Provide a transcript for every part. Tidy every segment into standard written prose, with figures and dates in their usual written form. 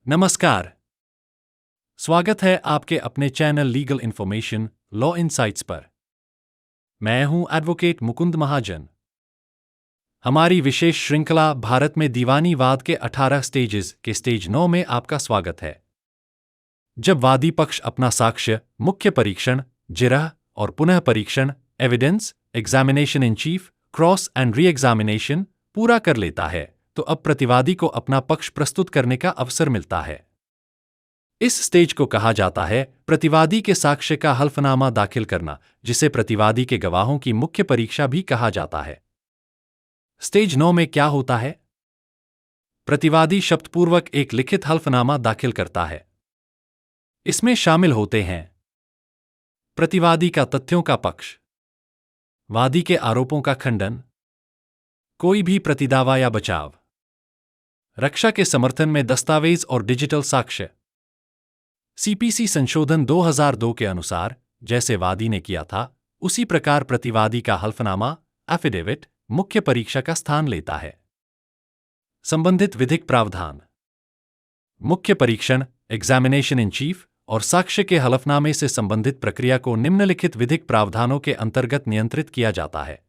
नमस्कार। स्वागत है आपके अपने channel legal information law insights पर। मैं हूं एडवोकेट मुकुंद महाजन। हमारी विशेष श्रृंखला भारत में दीवानी वाद के 18 स्टेजेस के स्टेज 9 में आपका स्वागत है। जब वादी पक्ष अपना साक्ष्य, मुख्य परीक्षण, जिरह और पुनः परीक्षण, evidence, examination in chief, cross and re examination पूरा कर लेता है, तो अब प्रतिवादी को अपना पक्ष प्रस्तुत करने का अवसर मिलता है। इस स्टेज को कहा जाता है प्रतिवादी के साक्ष्य का हल्फनामा दाखिल करना, जिसे प्रतिवादी के गवाहों की मुख्य परीक्षा भी कहा जाता है। स्टेज 9 में क्या होता है? प्रतिवादी शब्दपूर्वक एक लिखित हल्फनामा दाखिल करता है। इसमें शामिल होते हैं प्रतिवादी का तथ्यों का पक्ष, वादी के आरोपों का खंडन, कोई भी प्रतिदावा या बचाव, रक्षा के समर्थन में दस्तावेज और डिजिटल साक्ष्य। सीपीसी संशोधन 2002 के अनुसार जैसे वादी ने किया था, उसी प्रकार प्रतिवादी का हल्फनामा, एफिडेविट, मुख्य परीक्षा का स्थान लेता है। संबंधित विधिक प्रावधान, मुख्य परीक्षण, एग्जामिनेशन इन चीफ और साक्ष्य के हलफनामे से संबंधित प्रक्रिया को निम्नलिखित विधिक प्रावधानों के अंतर्गत नियंत्रित किया जाता है।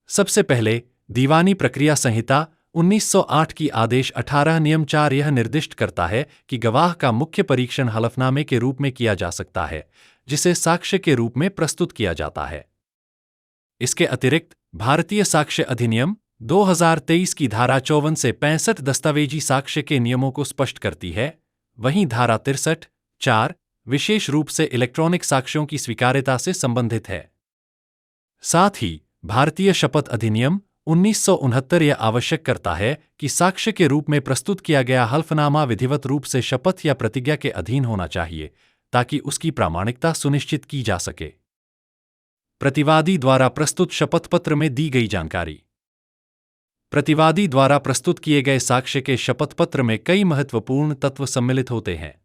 सबसे पहले, दीवानी प्रक्रिया संहिता 1908 की आदेश 18 नियम 4 यह निर्दिष्ट करता है कि गवाह का मुख्य परीक्षण हलफनामे के रूप में किया जा सकता है, जिसे साक्ष्य के रूप में प्रस्तुत किया जाता है। इसके अतिरिक्त भारतीय साक्ष्य अधिनियम 2023 की धारा 54 से 65 दस्तावेजी साक्ष्य के नियमों को स्पष्ट करती है। वहीं धारा 63(4) विशेष रूप से इलेक्ट्रॉनिक साक्ष्यों की स्वीकार्यता से संबंधित है। साथ ही भारतीय शपथ अधिनियम 1969 यह आवश्यक करता है कि साक्ष्य के रूप में प्रस्तुत किया गया हल्फनामा विधिवत रूप से शपथ या प्रतिज्ञा के अधीन होना चाहिए, ताकि उसकी प्रामाणिकता सुनिश्चित की जा सके। प्रतिवादी द्वारा प्रस्तुत शपथ पत्र में दी गई जानकारी। प्रतिवादी द्वारा प्रस्तुत किए गए साक्ष्य के शपथ पत्र में कई महत्वपूर्ण तत्व सम्मिलित होते हैं।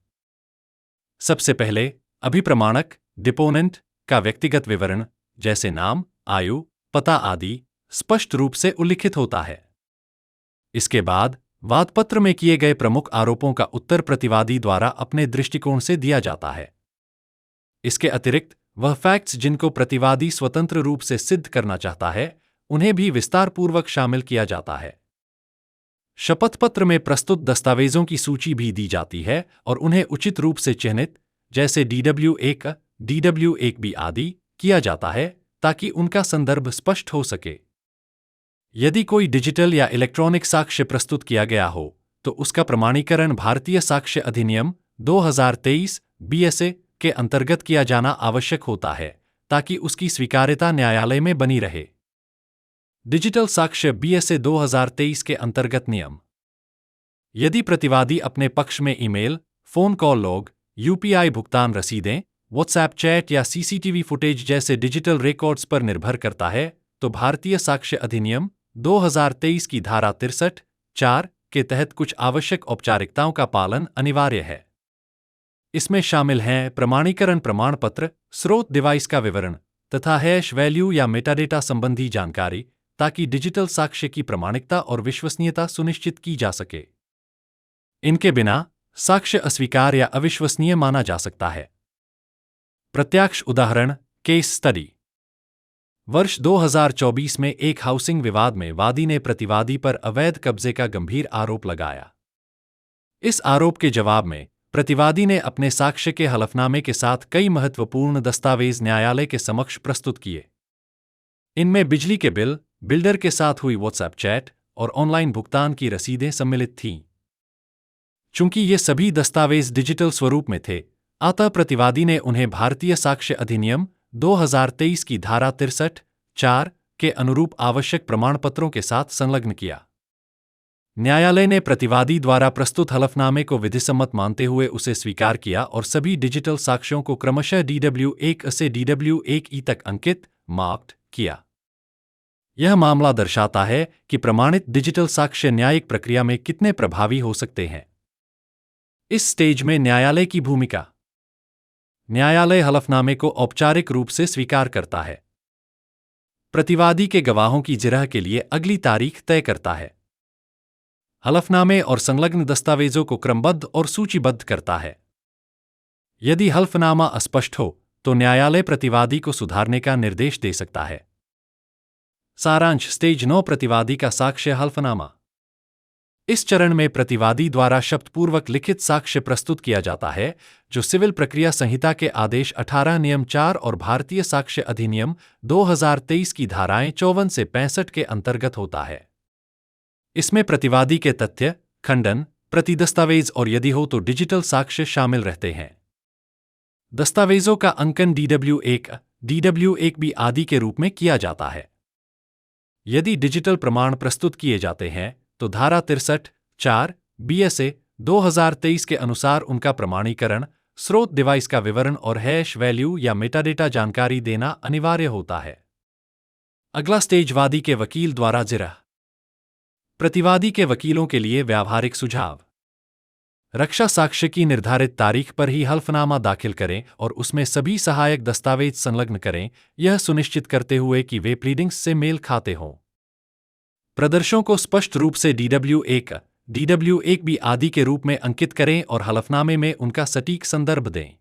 सबसे पहले, अभिप्रमाणक, डिपोनेंट का व्यक्तिगत विवरण जैसे नाम, आयु, पता आदि स्पष्ट रूप से उल्लिखित होता है। इसके बाद वादपत्र में किए गए प्रमुख आरोपों का उत्तर प्रतिवादी द्वारा अपने दृष्टिकोण से दिया जाता है। इसके अतिरिक्त वह फैक्ट्स जिनको प्रतिवादी स्वतंत्र रूप से सिद्ध करना चाहता है, उन्हें भी विस्तारपूर्वक शामिल किया जाता है। शपथ पत्र में प्रस्तुत दस्तावेजों की सूची भी दी जाती है और उन्हें उचित रूप से चिह्नित, जैसे DW1, DW1B आदि, किया जाता है ताकि उनका संदर्भ स्पष्ट हो सके। यदि कोई डिजिटल या इलेक्ट्रॉनिक साक्ष्य प्रस्तुत किया गया हो, तो उसका प्रमाणीकरण भारतीय साक्ष्य अधिनियम 2023 BSA के अंतर्गत किया जाना आवश्यक होता है, ताकि उसकी स्वीकार्यता न्यायालय में बनी रहे। डिजिटल साक्ष्य BSA 2023 के अंतर्गत नियम। यदि प्रतिवादी अपने पक्ष में email, phone call log, UPI भुगतान रसीदें, व्हाट्सएप चैट या CCTV फुटेज जैसे डिजिटल रिकॉर्ड्स पर निर्भर करता है, तो भारतीय साक्ष्य अधिनियम 2023 की धारा 63(4) के तहत कुछ आवश्यक औपचारिकताओं का पालन अनिवार्य है। इसमें शामिल हैं प्रमाणीकरण प्रमाण पत्र, स्रोत डिवाइस का विवरण तथा हैश वैल्यू या मेटाडेटा संबंधी जानकारी, ताकि डिजिटल साक्ष्य की प्रामाणिकता और विश्वसनीयता सुनिश्चित की जा सके। इनके बिना साक्ष्य अस्वीकार या अविश्वसनीय माना जा सकता है। प्रत्यक्ष उदाहरण, केस स्टडी। वर्ष 2024 में एक हाउसिंग विवाद में वादी ने प्रतिवादी पर अवैध कब्जे का गंभीर आरोप लगाया। इस आरोप के जवाब में प्रतिवादी ने अपने साक्ष्य के हलफनामे के साथ कई महत्वपूर्ण दस्तावेज न्यायालय के समक्ष प्रस्तुत किए। इनमें बिजली के बिल, बिल्डर के साथ हुई व्हाट्सएप चैट और ऑनलाइन भुगतान की रसीदें सम्मिलित थीं। चूंकि ये सभी दस्तावेज डिजिटल स्वरूप में थे, अतः प्रतिवादी ने उन्हें भारतीय साक्ष्य अधिनियम 2023 की धारा 63(4) के अनुरूप आवश्यक प्रमाणपत्रों के साथ संलग्न किया। न्यायालय ने प्रतिवादी द्वारा प्रस्तुत हलफनामे को विधिसम्मत मानते हुए उसे स्वीकार किया और सभी डिजिटल साक्ष्यों को क्रमशः DW1 से DW1E तक अंकित, मार्क्ड किया। यह मामला दर्शाता है कि प्रमाणित डिजिटल साक्ष्य न्यायिक प्रक्रिया में कितने प्रभावी हो सकते हैं। इस स्टेज में न्यायालय की भूमिका। न्यायालय हलफनामे को औपचारिक रूप से स्वीकार करता है। प्रतिवादी के गवाहों की जिरह के लिए अगली तारीख तय करता है। हलफनामे और संलग्न दस्तावेजों को क्रमबद्ध और सूचीबद्ध करता है। यदि हलफनामा अस्पष्ट हो तो न्यायालय प्रतिवादी को सुधारने का निर्देश दे सकता है। सारांश स्टेज 9 प्रतिवादी का साक्ष्य हलफनामा। इस चरण में प्रतिवादी द्वारा शब्दपूर्वक लिखित साक्ष्य प्रस्तुत किया जाता है, जो सिविल प्रक्रिया संहिता के आदेश 18 नियम 4 और भारतीय साक्ष्य अधिनियम 2023 की धाराएं 54 से 65 के अंतर्गत होता है। इसमें प्रतिवादी के तथ्य, खंडन, प्रति दस्तावेज और यदि हो तो डिजिटल साक्ष्य शामिल रहते हैं। दस्तावेजों का अंकन DW1, DW1B आदि के रूप में किया जाता है। यदि डिजिटल प्रमाण प्रस्तुत किए जाते हैं तो धारा 63(4) BSA 2023 के अनुसार उनका प्रमाणीकरण, स्रोत डिवाइस का विवरण और हैश वैल्यू या मेटाडेटा जानकारी देना अनिवार्य होता है। अगला स्टेज वादी के वकील द्वारा जिरह। प्रतिवादी के वकीलों के लिए व्यावहारिक सुझाव। रक्षा साक्ष्य की निर्धारित तारीख पर ही हलफनामा दाखिल करें और उसमें सभी सहायक दस्तावेज संलग्न करें, यह सुनिश्चित करते हुए कि वे प्लीडिंग्स से मेल खाते हों। प्रदर्शों को स्पष्ट रूप से DW1, DW1B आदि के रूप में अंकित करें और हलफनामे में उनका सटीक संदर्भ दें।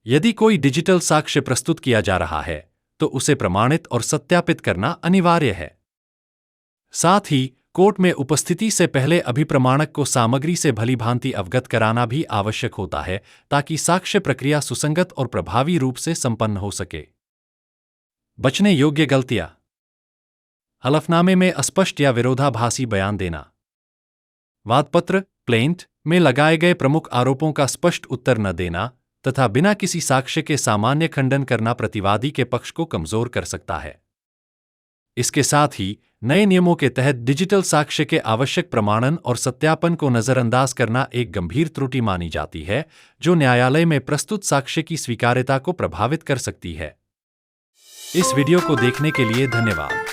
यदि कोई डिजिटल साक्ष्य प्रस्तुत किया जा रहा है तो उसे प्रमाणित और सत्यापित करना अनिवार्य है। साथ ही कोर्ट में उपस्थिति से पहले अभिप्रमाणक को सामग्री से भलीभांति अवगत कराना भी आवश्यक होता है, ताकि साक्ष्य प्रक्रिया सुसंगत और प्रभावी रूप से संपन्न हो सके। बचने योग्य गलतियां। हलफनामे में अस्पष्ट या विरोधाभासी बयान देना। वादपत्र प्लेंट में लगाए गए प्रमुख आरोपों का स्पष्ट उत्तर न देना तथा बिना किसी साक्ष्य के सामान्य खंडन करना प्रतिवादी के पक्ष को कमजोर कर सकता है। इसके साथ ही नए नियमों के तहत डिजिटल साक्ष्य के आवश्यक प्रमाणन और सत्यापन को नजरअंदाज करना एक गंभीर त्रुटि मानी जाती है, जो न्यायालय में प्रस्तुत साक्ष्य की स्वीकार्यता को प्रभावित कर सकती है। इस वीडियो को देखने के लिए धन्यवाद।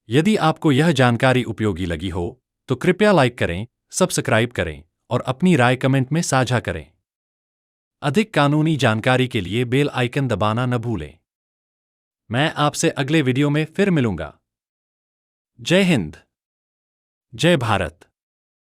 यदि आपको यह जानकारी उपयोगी लगी हो तो कृपया लाइक करें, सब्सक्राइब करें और अपनी राय कमेंट में साझा करें। अधिक कानूनी जानकारी के लिए बेल आइकन दबाना न भूलें। मैं आपसे अगले वीडियो में फिर मिलूंगा। जय हिंद, जय भारत।